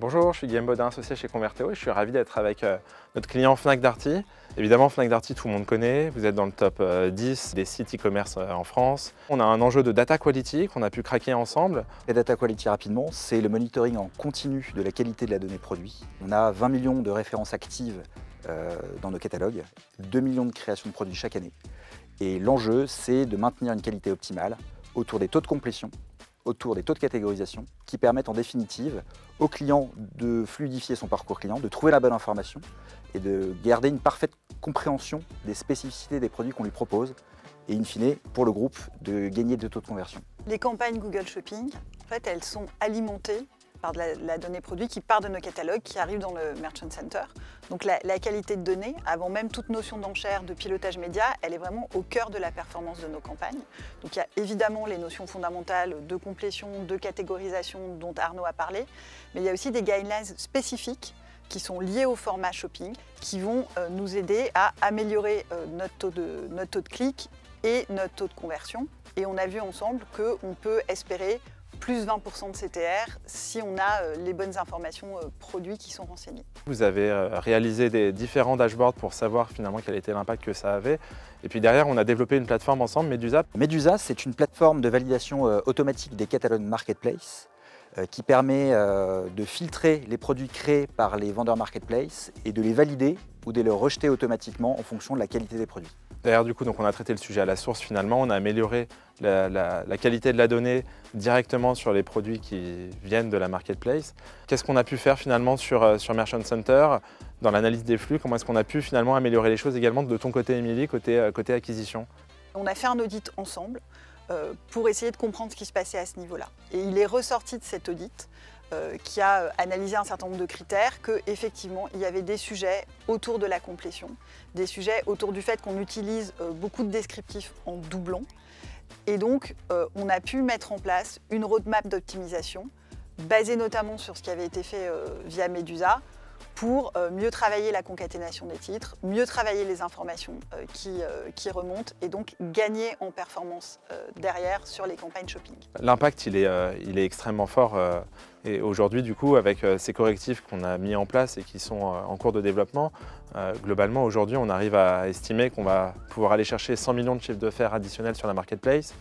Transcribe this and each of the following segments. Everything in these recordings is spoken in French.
Bonjour, je suis Guillaume Baudin, associé chez Converteo et je suis ravi d'être avec notre client Fnac Darty. Évidemment, Fnac Darty, tout le monde connaît, vous êtes dans le top 10 des sites e-commerce en France. On a un enjeu de data quality qu'on a pu craquer ensemble. La data quality rapidement, c'est le monitoring en continu de la qualité de la donnée produit. On a 20 millions de références actives dans nos catalogues, 2 millions de créations de produits chaque année. Et l'enjeu, c'est de maintenir une qualité optimale autour des taux de complétion, autour des taux de catégorisation, qui permettent en définitive au client de fluidifier son parcours client, de trouver la bonne information et de garder une parfaite compréhension des spécificités des produits qu'on lui propose et in fine, pour le groupe, de gagner des taux de conversion. Les campagnes Google Shopping, en fait, elles sont alimentées par de la donnée produit qui part de nos catalogues, qui arrive dans le Merchant Center. Donc la qualité de données, avant même toute notion d'enchère, de pilotage média, elle est vraiment au cœur de la performance de nos campagnes. Donc il y a évidemment les notions fondamentales de complétion, de catégorisation dont Arnaud a parlé, mais il y a aussi des guidelines spécifiques qui sont liés au format shopping, qui vont nous aider à améliorer notre taux de clic et notre taux de conversion. Et on a vu ensemble qu'on peut espérer plus 20% de CTR si on a les bonnes informations produits qui sont renseignées. Vous avez réalisé des différents dashboards pour savoir finalement quel était l'impact que ça avait. Et puis derrière, on a développé une plateforme ensemble, Medusa. Medusa, c'est une plateforme de validation automatique des catalogues marketplace qui permet de filtrer les produits créés par les vendeurs marketplace et de les valider ou de les rejeter automatiquement en fonction de la qualité des produits. D'ailleurs, du coup, on a traité le sujet à la source finalement, on a amélioré la qualité de la donnée directement sur les produits qui viennent de la marketplace. Qu'est-ce qu'on a pu faire finalement sur Merchant Center dans l'analyse des flux? Comment est-ce qu'on a pu finalement améliorer les choses également de ton côté, Émilie, côté acquisition? On a fait un audit ensemble pour essayer de comprendre ce qui se passait à ce niveau-là. Et il est ressorti de cet audit qui a analysé un certain nombre de critères, qu'effectivement il y avait des sujets autour de la complétion, des sujets autour du fait qu'on utilise beaucoup de descriptifs en doublon. Et donc on a pu mettre en place une roadmap d'optimisation basée notamment sur ce qui avait été fait via Medusa pour mieux travailler la concaténation des titres, mieux travailler les informations qui remontent et donc gagner en performance derrière sur les campagnes shopping. L'impact, il est extrêmement fort et aujourd'hui, du coup, avec ces correctifs qu'on a mis en place et qui sont en cours de développement, globalement, aujourd'hui, on arrive à estimer qu'on va pouvoir aller chercher 100 millions de chiffres d'affaires additionnels sur la marketplace.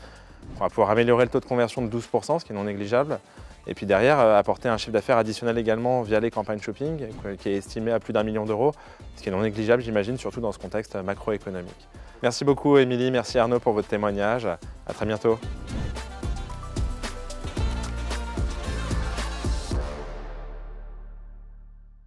On va pouvoir améliorer le taux de conversion de 12%, ce qui est non négligeable. Et puis derrière, apporter un chiffre d'affaires additionnel également via les campagnes shopping, qui est estimé à plus d'1 million d'euros, ce qui est non négligeable, j'imagine, surtout dans ce contexte macroéconomique. Merci beaucoup, Émilie, merci Arnaud pour votre témoignage. À très bientôt.